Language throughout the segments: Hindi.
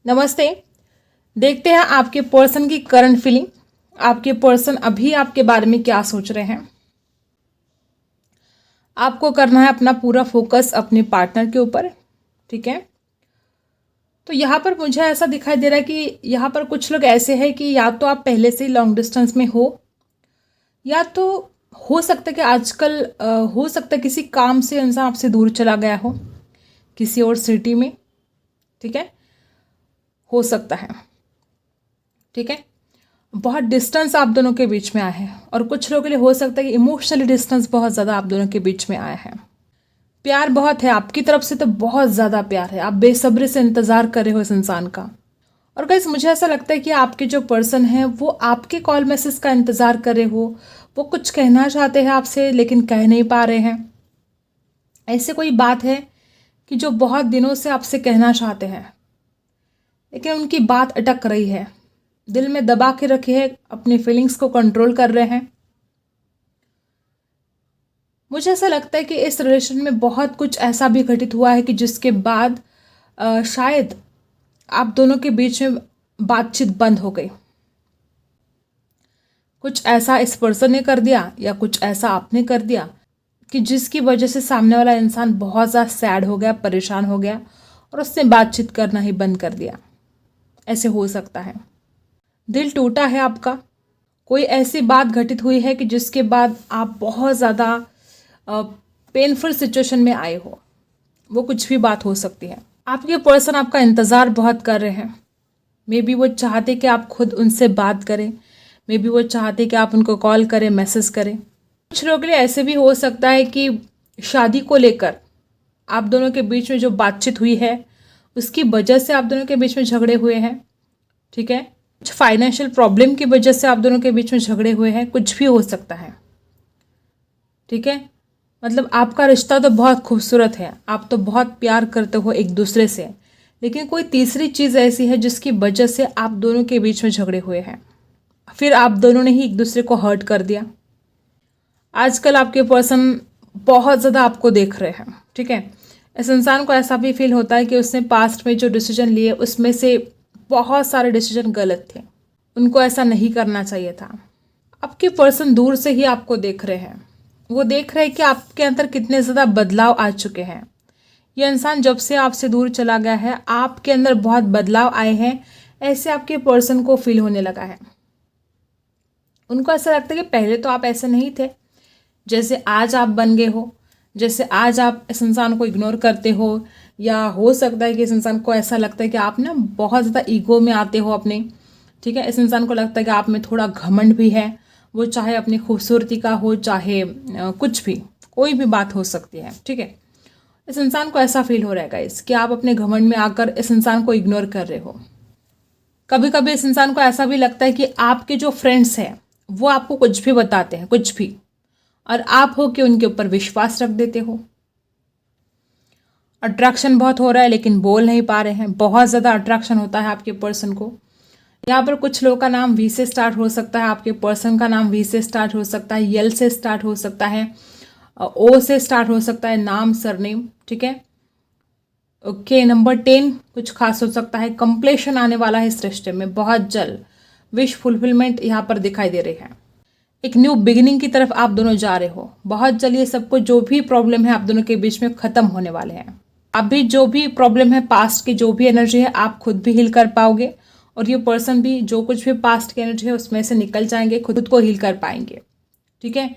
नमस्ते। देखते हैं आपके पर्सन की करंट फीलिंग। आपके पर्सन अभी आपके बारे में क्या सोच रहे हैं। आपको करना है अपना पूरा फोकस अपने पार्टनर के ऊपर, ठीक है। तो यहाँ पर मुझे ऐसा दिखाई दे रहा है कि यहाँ पर कुछ लोग ऐसे हैं कि या तो आप पहले से ही लॉन्ग डिस्टेंस में हो, या तो हो सकता है कि आजकल हो सकता है किसी काम से इंसान आपसे दूर चला गया हो, किसी और सिटी में, ठीक है, हो सकता है, ठीक है। बहुत डिस्टेंस आप दोनों के बीच में आया है, और कुछ लोगों के लिए हो सकता है कि इमोशनली डिस्टेंस बहुत ज़्यादा आप दोनों के बीच में आया है। प्यार बहुत है आपकी तरफ से, तो बहुत ज़्यादा प्यार है, आप बेसब्री से इंतज़ार कर रहे हो इस इंसान का। और गाइस मुझे ऐसा लगता है कि आपके जो पर्सन है वो आपके कॉल मैसेज का इंतज़ार कर रहे हो। वो कुछ कहना चाहते हैं आपसे लेकिन कह नहीं पा रहे हैं। ऐसे कोई बात है कि जो बहुत दिनों से आपसे कहना चाहते हैं लेकिन उनकी बात अटक रही है, दिल में दबा के रखे है, अपनी फीलिंग्स को कंट्रोल कर रहे हैं। मुझे ऐसा लगता है कि इस रिलेशन में बहुत कुछ ऐसा भी घटित हुआ है कि जिसके बाद शायद आप दोनों के बीच में बातचीत बंद हो गई। कुछ ऐसा इस पर्सन ने कर दिया या कुछ ऐसा आपने कर दिया कि जिसकी वजह से सामने वाला इंसान बहुत ज़्यादा सैड हो गया, परेशान हो गया और उसने बातचीत करना ही बंद कर दिया। ऐसे हो सकता है दिल टूटा है आपका, कोई ऐसी बात घटित हुई है कि जिसके बाद आप बहुत ज़्यादा पेनफुल सिचुएशन में आए हो। वो कुछ भी बात हो सकती है। आपके पर्सन आपका इंतज़ार बहुत कर रहे हैं। मे बी वो चाहते कि आप खुद उनसे बात करें, मे बी वो चाहते कि आप उनको कॉल करें, मैसेज करें। कुछ लोगों के लिए ऐसे भी हो सकता है कि शादी को लेकर आप दोनों के बीच में जो बातचीत हुई है उसकी वजह से आप दोनों के बीच में झगड़े हुए हैं, ठीक है। कुछ फाइनेंशियल प्रॉब्लम की वजह से आप दोनों के बीच में झगड़े हुए हैं, कुछ भी हो सकता है, ठीक है। मतलब आपका रिश्ता तो बहुत खूबसूरत है, आप तो बहुत प्यार करते हो एक दूसरे से, लेकिन कोई तीसरी चीज़ ऐसी है जिसकी वजह से आप दोनों के बीच में झगड़े हुए हैं। फिर आप दोनों ने ही एक दूसरे को हर्ट कर दिया। आजकल आपके पर्सन बहुत ज़्यादा आपको देख रहे हैं, ठीक है। इस इंसान को ऐसा भी फील होता है कि उसने पास्ट में जो डिसीजन लिए उसमें से बहुत सारे डिसीजन गलत थे, उनको ऐसा नहीं करना चाहिए था। आपके पर्सन दूर से ही आपको देख रहे हैं, वो देख रहे हैं कि आपके अंदर कितने ज़्यादा बदलाव आ चुके हैं। ये इंसान जब से आपसे दूर चला गया है आपके अंदर बहुत बदलाव आए हैं, ऐसे आपके पर्सन को फील होने लगा है। उनको ऐसा लगता है कि पहले तो आप ऐसे नहीं थे, जैसे आज आप बन गए हो, जैसे आज आप इस इंसान को इग्नोर करते हो, या हो सकता है कि इस इंसान को ऐसा लगता है कि आप ना बहुत ज़्यादा ईगो में आते हो अपने, ठीक है। इस इंसान को लगता है कि आप में थोड़ा घमंड भी है, वो चाहे अपनी खूबसूरती का हो, चाहे कुछ भी, कोई भी बात हो सकती है, ठीक है। इस इंसान को ऐसा फील हो रहा है गाइस कि आप अपने घमंड में आकर इस इंसान को इग्नोर कर रहे हो। कभी कभी इस इंसान को ऐसा भी लगता है कि आपके जो फ्रेंड्स हैं वो आपको कुछ भी बताते हैं, कुछ भी, और आप हो कि उनके ऊपर विश्वास रख देते हो। अट्रैक्शन बहुत हो रहा है लेकिन बोल नहीं पा रहे हैं, बहुत ज़्यादा अट्रैक्शन होता है आपके पर्सन को। यहाँ पर कुछ लोगों का नाम वी से स्टार्ट हो सकता है, आपके पर्सन का नाम वी से स्टार्ट हो सकता है, यल से स्टार्ट हो सकता है, ओ से स्टार्ट हो सकता है, नाम, सरनेम, ठीक है। ओके, नंबर 10 कुछ खास हो सकता है। कंप्लीशन आने वाला है इस रिश्ते में बहुत जल्द, विश फुलफिलमेंट यहाँ पर दिखाई दे रही है। एक न्यू बिगिनिंग की तरफ आप दोनों जा रहे हो बहुत जल्द। ये सब कुछ जो भी प्रॉब्लम है आप दोनों के बीच में खत्म होने वाले हैं। अभी जो भी प्रॉब्लम है, पास्ट की जो भी एनर्जी है, आप खुद भी हील कर पाओगे, और ये पर्सन भी जो कुछ भी पास्ट की एनर्जी है उसमें से निकल जाएंगे, खुद को हील कर पाएंगे, ठीक है।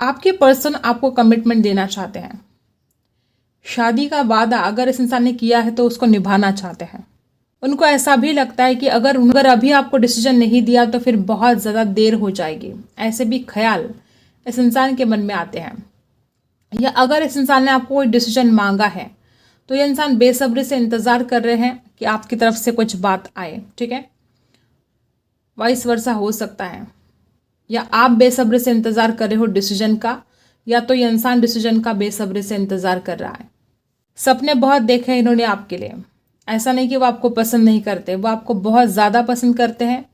आपके पर्सन आपको कमिटमेंट देना चाहते हैं। शादी का वादा अगर इस इंसान ने किया है तो उसको निभाना चाहते हैं। उनको ऐसा भी लगता है कि अगर अभी आपको डिसीजन नहीं दिया तो फिर बहुत ज़्यादा देर हो जाएगी। ऐसे भी ख्याल इस इंसान के मन में आते हैं। या अगर इस इंसान ने आपको कोई डिसीजन मांगा है तो ये इंसान बेसब्री से इंतज़ार कर रहे हैं कि आपकी तरफ से कुछ बात आए, ठीक है। वाइस वर्सा हो सकता है, या आप बेसब्री से इंतज़ार कर रहे हो डिसीजन का, या तो ये इंसान डिसीजन का बेसब्री से इंतज़ार कर रहा है। सपने बहुत देखे हैं इन्होंने आपके लिए, ऐसा नहीं कि वो आपको पसंद नहीं करते, वो आपको बहुत ज़्यादा पसंद करते हैं।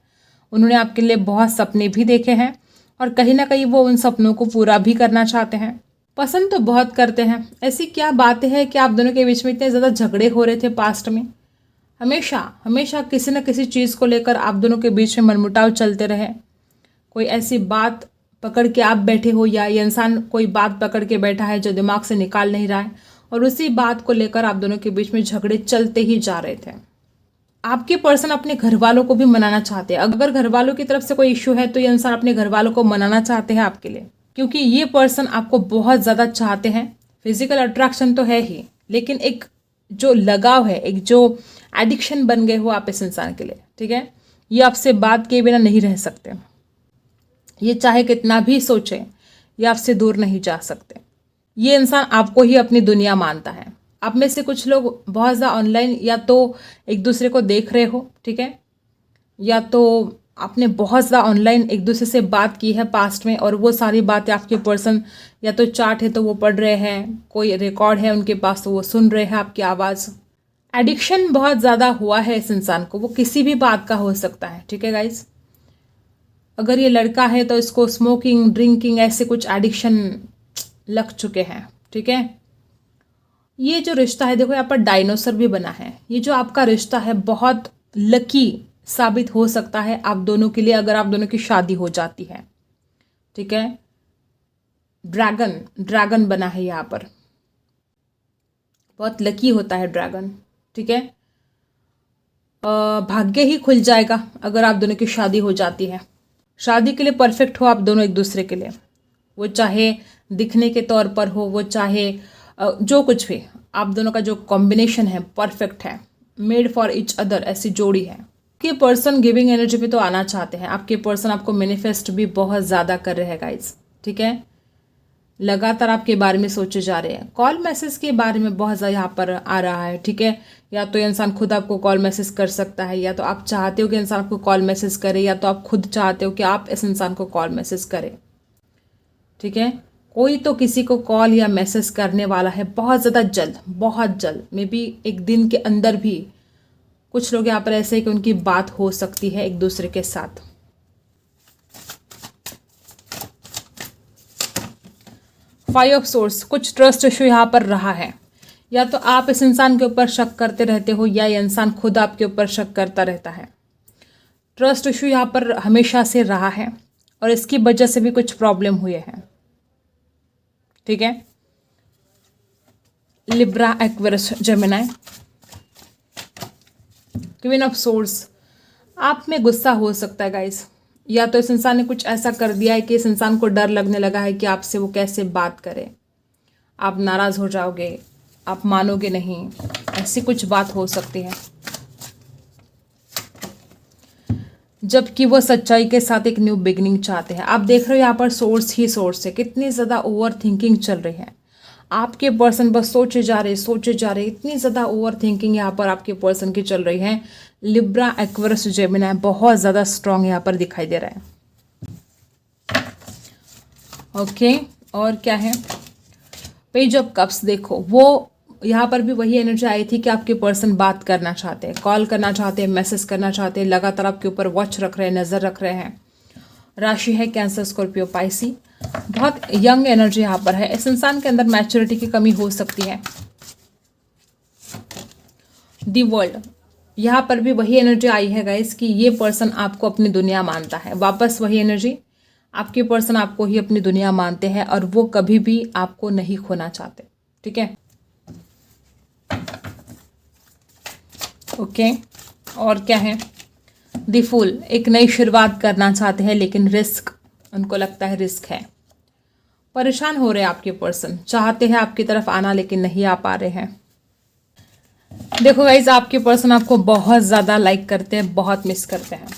उन्होंने आपके लिए बहुत सपने भी देखे हैं और कहीं ना कहीं वो उन सपनों को पूरा भी करना चाहते हैं। पसंद तो बहुत करते हैं। ऐसी क्या बातें हैं कि आप दोनों के बीच में इतने ज़्यादा झगड़े हो रहे थे पास्ट में, हमेशा हमेशा किसी न किसी चीज़ को लेकर आप दोनों के बीच में मनमुटाव चलते रहे। कोई ऐसी बात पकड़ के आप बैठे हो या ये इंसान कोई बात पकड़ के बैठा है जो दिमाग से निकाल नहीं रहा है, और उसी बात को लेकर आप दोनों के बीच में झगड़े चलते ही जा रहे थे। आपके पर्सन अपने घर वालों को भी मनाना चाहते हैं। अगर घर वालों की तरफ से कोई इश्यू है तो ये इंसान अपने घर वालों को मनाना चाहते हैं आपके लिए, क्योंकि ये पर्सन आपको बहुत ज़्यादा चाहते हैं। फिजिकल अट्रैक्शन तो है ही, लेकिन एक जो लगाव है, एक जो एडिक्शन बन गए हो आप इस इंसान के लिए, ठीक है। ये आपसे बात किए बिना नहीं रह सकते। ये चाहे कितना भी सोचे, ये आपसे दूर नहीं जा सकते। ये इंसान आपको ही अपनी दुनिया मानता है। आप में से कुछ लोग बहुत ज़्यादा ऑनलाइन या तो एक दूसरे को देख रहे हो, ठीक है, या तो आपने बहुत ज़्यादा ऑनलाइन एक दूसरे से बात की है पास्ट में, और वो सारी बातें आपके पर्सन या तो चार्ट है तो वो पढ़ रहे हैं, कोई रिकॉर्ड है उनके पास तो वो सुन रहे हैं आपकी आवाज़। एडिक्शन बहुत ज़्यादा हुआ है इस इंसान को, वो किसी भी बात का हो सकता है, ठीक है गाइज। अगर ये लड़का है तो इसको स्मोकिंग, ड्रिंकिंग, ऐसे कुछ एडिक्शन लग चुके हैं, ठीक है। ये जो रिश्ता है, देखो यहाँ पर डायनासोर भी बना है। ये जो आपका रिश्ता है बहुत लकी साबित हो सकता है आप दोनों के लिए, अगर आप दोनों की शादी हो जाती है, ठीक है। ड्रैगन, ड्रैगन बना है यहाँ पर, बहुत लकी होता है ड्रैगन, ठीक है। भाग्य ही खुल जाएगा अगर आप दोनों की शादी हो जाती है। शादी के लिए परफेक्ट हो आप दोनों एक दूसरे के लिए, वो चाहे दिखने के तौर पर हो, वो चाहे जो कुछ भी, आप दोनों का जो कॉम्बिनेशन है परफेक्ट है, मेड फॉर ईच अदर, ऐसी जोड़ी है। आपके पर्सन गिविंग एनर्जी पे तो आना चाहते हैं। आपके पर्सन आपको मैनिफेस्ट भी बहुत ज़्यादा कर रहे हैं गाइज, ठीक है। लगातार आपके बारे में सोचे जा रहे हैं। कॉल मैसेज के बारे में बहुत ज़्यादा यहाँ पर आ रहा है, ठीक है। या तो इंसान खुद आपको कॉल मैसेज कर सकता है, या तो आप चाहते हो कि इंसान आपको कॉल मैसेज करे, या तो आप खुद चाहते हो कि आप इस इंसान को कॉल मैसेज करें, ठीक है। कोई तो किसी को कॉल या मैसेज करने वाला है बहुत ज़्यादा जल्द, बहुत जल्द, मे बी एक दिन के अंदर भी। कुछ लोग यहाँ पर ऐसे हैं कि उनकी बात हो सकती है एक दूसरे के साथ। फाइव ऑफ सोर्स, कुछ ट्रस्ट इशू यहाँ पर रहा है। या तो आप इस इंसान के ऊपर शक करते रहते हो, या ये इंसान खुद आपके ऊपर शक करता रहता है। ट्रस्ट इशू यहाँ पर हमेशा से रहा है, और इसकी वजह से भी कुछ प्रॉब्लम हुए हैं, ठीक है। Libra, Aquarius, Gemini, queen of source, आप में गुस्सा हो सकता है गाइस। या तो इस इंसान ने कुछ ऐसा कर दिया है कि इस इंसान को डर लगने लगा है कि आपसे वो कैसे बात करे, आप नाराज़ हो जाओगे, आप मानोगे नहीं, ऐसी कुछ बात हो सकती है। जबकि वो सच्चाई के साथ एक न्यू बिगनिंग चाहते हैं। आप देख रहे हो यहाँ पर सोर्स ही सोर्स है। कितनी ज़्यादा ओवर थिंकिंग चल रही है। आपके पर्सन बस सोचे जा रहे, सोचे जा रहे, इतनी ज़्यादा ओवर थिंकिंग यहाँ पर आपके पर्सन की चल रही है। लिब्रा, एक्वेरियस, जेमिनी बहुत ज़्यादा स्ट्रांग यहाँ पर दिखाई दे रहा है। ओके, और क्या है, पेज ऑफ कप्स, देखो वो यहाँ पर भी वही एनर्जी आई थी कि आपके पर्सन बात करना चाहते हैं, कॉल करना चाहते हैं, मैसेज करना चाहते हैं, लगातार आपके ऊपर वॉच रख रहे हैं, नज़र रख रहे हैं। राशि है कैंसर, स्कॉर्पियो, पाइसी। बहुत यंग एनर्जी यहाँ पर है। इस इंसान के अंदर मैच्योरिटी की कमी हो सकती है। दी वर्ल्ड, यहाँ पर भी वही एनर्जी आई है गाइस कि ये पर्सन आपको अपनी दुनिया मानता है। वापस वही एनर्जी, आपके पर्सन आपको ही अपनी दुनिया मानते हैं, और वो कभी भी आपको नहीं खोना चाहते, ठीक है। ओके, और क्या है, द फूल, एक नई शुरुआत करना चाहते हैं, लेकिन रिस्क, उनको लगता है रिस्क है। परेशान हो रहे हैं आपके पर्सन, चाहते हैं आपकी तरफ आना लेकिन नहीं आ पा रहे हैं। देखो गाइज, आपके पर्सन आपको बहुत ज़्यादा लाइक करते हैं, बहुत मिस करते हैं।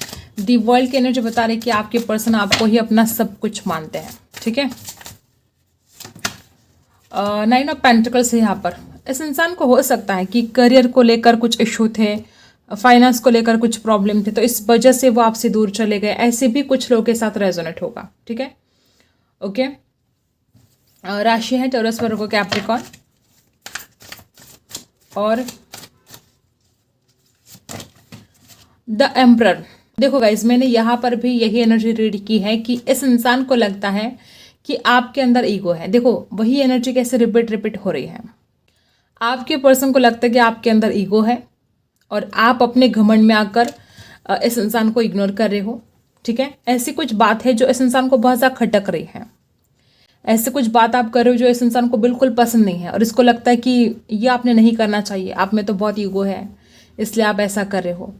दी वर्ल्ड की एनर्जी बता रही कि आपके पर्सन आपको ही अपना सब कुछ मानते हैं, ठीक है। नाइन ऑफ पेंटिकल्स है यहाँ पर। इस इंसान को हो सकता है कि करियर को लेकर कुछ इशू थे, फाइनेंस को लेकर कुछ प्रॉब्लम थे, तो इस वजह से वो आपसे दूर चले गए। ऐसे भी कुछ लोगों के साथ रेजोनेट होगा, ठीक है। ओके, राशि है टॉरस, वर्गो, कैप्रिकॉर्न, और द एम्परर। देखो गाइज, मैंने यहाँ पर भी यही एनर्जी रीड की है कि इस इंसान को लगता है कि आपके अंदर ईगो है। देखो वही एनर्जी कैसे रिपीट हो रही है। आपके पर्सन को लगता है कि आपके अंदर ईगो है, और आप अपने घमंड में आकर इस इंसान को इग्नोर कर रहे हो। ठीक है, ऐसी कुछ बात है जो इस इंसान को बहुत ज़्यादा खटक रही है। ऐसे कुछ बात आप कर रहे हो जो इस इंसान को बिल्कुल पसंद नहीं है और इसको लगता है कि ये आपने नहीं करना चाहिए, आप में तो बहुत ईगो है इसलिए आप ऐसा कर रहे हो।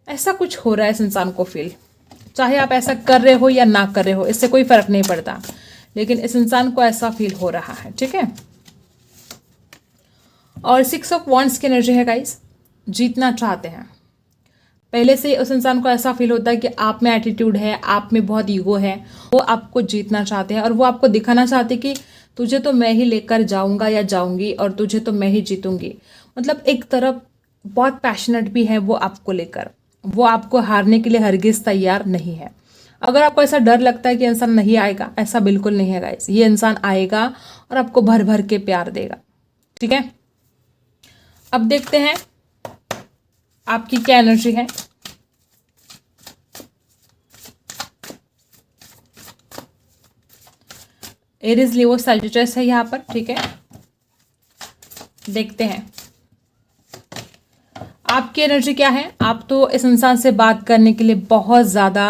ऐसा कुछ हो रहा है इस इंसान को फील, चाहे आप ऐसा कर रहे हो या ना कर रहे हो, इससे कोई फर्क नहीं पड़ता, लेकिन इस इंसान को ऐसा फील हो रहा है। ठीक है, और 6 ऑफ वॉन्ड्स की एनर्जी है गाइस, जीतना चाहते हैं। पहले से उस इंसान को ऐसा फील होता है कि आप में एटीट्यूड है, आप में बहुत ईगो है, वो आपको जीतना चाहते हैं और वो आपको दिखाना चाहते हैं कि तुझे तो मैं ही लेकर जाऊंगा या जाऊंगी और तुझे तो मैं ही जीतूंगी। मतलब एक तरफ बहुत पैशनेट भी है वो आपको लेकर, वो आपको हारने के लिए हरगिज तैयार नहीं है। अगर आपको ऐसा डर लगता है कि इंसान नहीं आएगा, ऐसा बिल्कुल नहीं है गाइस, ये इंसान आएगा और आपको भर भर के प्यार देगा। ठीक है, अब देखते हैं आपकी क्या एनर्जी है। एरीज, लियो, सैजिटस है यहाँ पर। ठीक है, देखते हैं आपकी एनर्जी क्या है। आप तो इस इंसान से बात करने के लिए बहुत ज़्यादा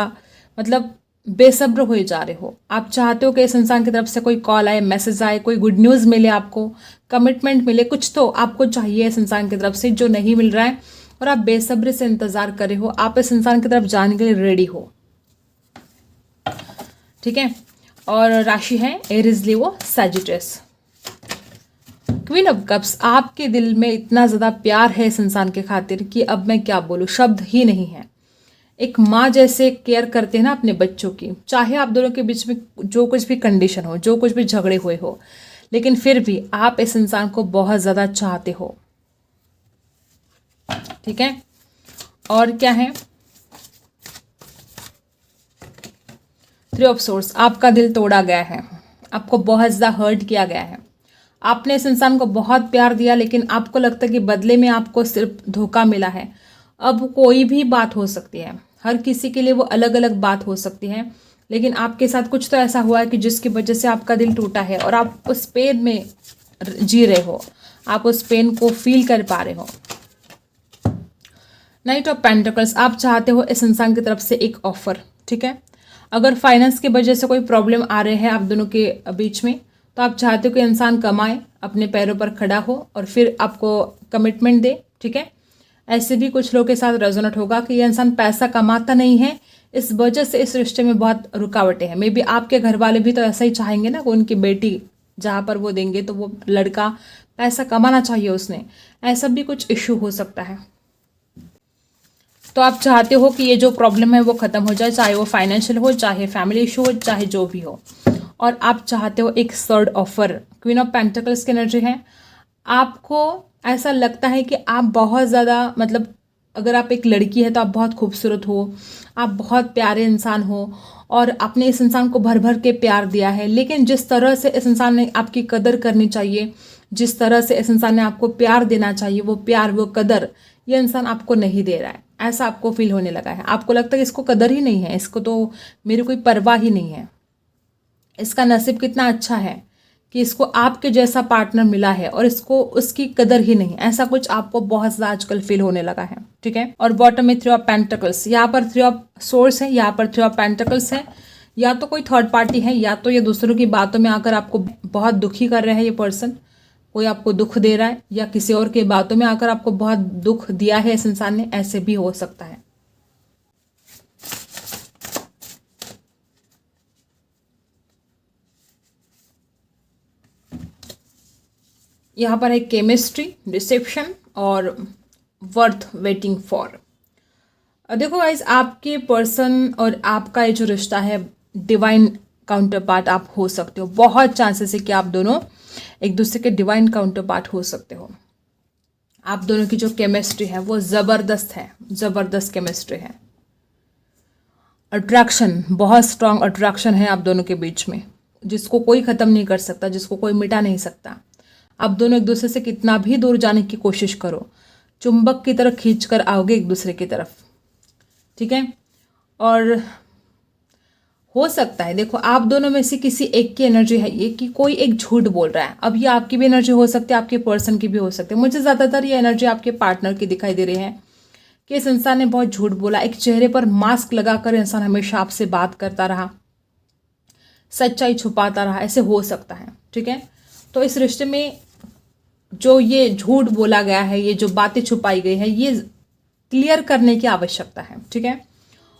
मतलब बेसब्र हुए जा रहे हो। आप चाहते हो कि इस इंसान की तरफ से कोई कॉल आए, मैसेज आए, कोई गुड न्यूज़ मिले, आपको कमिटमेंट मिले, कुछ तो आपको चाहिए इस इंसान की तरफ से जो नहीं मिल रहा है और आप बेसब्री से इंतज़ार कर रहे हो। आप इस इंसान की तरफ जाने के लिए रेडी हो। ठीक है, और राशि है Aries, Leo, Sagittarius. Queen of cups, आपके दिल में इतना ज़्यादा प्यार है इस इंसान के खातिर कि अब मैं क्या बोलूँ, शब्द ही नहीं है। एक माँ जैसे केयर करते हैं ना अपने बच्चों की, चाहे आप दोनों के बीच में जो कुछ भी कंडीशन हो, जो कुछ भी झगड़े हुए हो, लेकिन फिर भी आप इस इंसान को बहुत ज़्यादा चाहते हो। ठीक है, और क्या है, 3 ऑफ सोर्ड्स, आपका दिल तोड़ा गया है, आपको बहुत ज़्यादा हर्ट किया गया है। आपने इस इंसान को बहुत प्यार दिया लेकिन आपको लगता है कि बदले में आपको सिर्फ धोखा मिला है। अब कोई भी बात हो सकती है, हर किसी के लिए वो अलग अलग बात हो सकती है, लेकिन आपके साथ कुछ तो ऐसा हुआ है कि जिसकी वजह से आपका दिल टूटा है और आप उस पेन में जी रहे हो, आप उस पेन को फील कर पा रहे हो। नाइट ऑफ पेंटिकल्स, आप चाहते हो इस इंसान की तरफ से एक ऑफर। ठीक है, अगर फाइनेंस की वजह से कोई प्रॉब्लम आ रहे हैं आप दोनों के बीच में, तो आप चाहते हो कि इंसान कमाए, अपने पैरों पर खड़ा हो और फिर आपको कमिटमेंट दे। ठीक है, ऐसे भी कुछ लोगों के साथ रेजोनेट होगा कि ये इंसान पैसा कमाता नहीं है, इस वजह से इस रिश्ते में बहुत रुकावटें हैं। मे बी आपके घर वाले भी तो ऐसा ही चाहेंगे ना कि उनकी बेटी जहाँ पर वो देंगे तो वो लड़का पैसा कमाना चाहिए उसने, ऐसा भी कुछ इशू हो सकता है। तो आप चाहते हो कि ये जो प्रॉब्लम है वो ख़त्म हो जाए, चाहे वो फाइनेंशियल हो, चाहे फैमिली इशू हो, चाहे जो भी हो, और आप चाहते हो एक third offer. Queen of pentacles की एनर्जी है, आपको ऐसा लगता है कि आप बहुत ज़्यादा मतलब अगर आप एक लड़की है तो आप बहुत खूबसूरत हो, आप बहुत प्यारे इंसान हो और आपने इस इंसान को भर भर के प्यार दिया है, लेकिन जिस तरह से इस इंसान ने आपकी कदर करनी चाहिए, जिस तरह से इस इंसान ने आपको प्यार देना चाहिए, वो प्यार वो कदर ये इंसान आपको नहीं दे रहा है। ऐसा आपको फील होने लगा है, आपको लगता है कि इसको कदर ही नहीं है, इसको तो मेरी कोई परवाह ही नहीं है, इसका नसीब कितना अच्छा है कि इसको आपके जैसा पार्टनर मिला है और इसको उसकी कदर ही नहीं, ऐसा कुछ आपको बहुत ज़्यादा आजकल फील होने लगा है। ठीक है, और बॉटम में 3 ऑफ पेंटिकल्स, यहाँ पर 3 ऑफ सोर्स है, यहाँ पर 3 ऑफ पेंटिकल्स है। या तो कोई थर्ड पार्टी है, या तो ये दूसरों की बातों में आकर आपको बहुत दुखी कर रहा है, ये पर्सन कोई आपको दुख दे रहा है, या किसी और के बातों में आकर आपको बहुत दुख दिया है इस इंसान ने, ऐसे भी हो सकता है। यहाँ पर है केमिस्ट्री, रिसेप्शन और वर्थ वेटिंग फॉर। देखो गाइस, आपके पर्सन और आपका ये जो रिश्ता है डिवाइन काउंटर पार्ट आप हो सकते हो। बहुत चांसेस है कि आप दोनों एक दूसरे के डिवाइन काउंटर पार्ट हो सकते हो। आप दोनों की जो केमिस्ट्री है वो ज़बरदस्त है, ज़बरदस्त केमिस्ट्री है। अट्रैक्शन, बहुत स्ट्रांग अट्रैक्शन है आप दोनों के बीच में, जिसको कोई ख़त्म नहीं कर सकता, जिसको कोई मिटा नहीं सकता। आप दोनों एक दूसरे से कितना भी दूर जाने की कोशिश करो, चुंबक की तरह खींच कर आओगे एक दूसरे की तरफ। ठीक है, और हो सकता है, देखो आप दोनों में से किसी एक की एनर्जी है ये कि कोई एक झूठ बोल रहा है। अब ये आपकी भी एनर्जी हो सकती है, आपके पर्सन की भी हो सकती है। मुझे ज़्यादातर ये एनर्जी आपके पार्टनर की दिखाई दे रही है कि इस इंसान ने बहुत झूठ बोला, एक चेहरे पर मास्क लगाकर इंसान हमेशा आपसे बात करता रहा, सच्चाई छुपाता रहा, ऐसे हो सकता है। ठीक है, तो इस रिश्ते में जो ये झूठ बोला गया है, ये जो बातें छुपाई गई है, ये क्लियर करने की आवश्यकता है। ठीक है,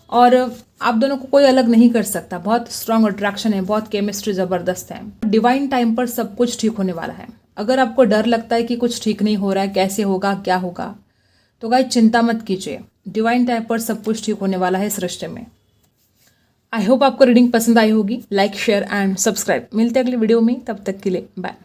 और आप दोनों को कोई अलग नहीं कर सकता, बहुत स्ट्रांग अट्रैक्शन है, बहुत केमिस्ट्री ज़बरदस्त है। डिवाइन टाइम पर सब कुछ ठीक होने वाला है। अगर आपको डर लगता है कि कुछ ठीक नहीं हो रहा है, कैसे होगा, क्या होगा, तो गाइस चिंता मत कीजिए, डिवाइन टाइम पर सब कुछ ठीक होने वाला है इस रिश्ते में। आई होप आपको रीडिंग पसंद आई होगी। Like, share and subscribe. मिलते हैं अगली वीडियो में, तब तक के लिए बाय।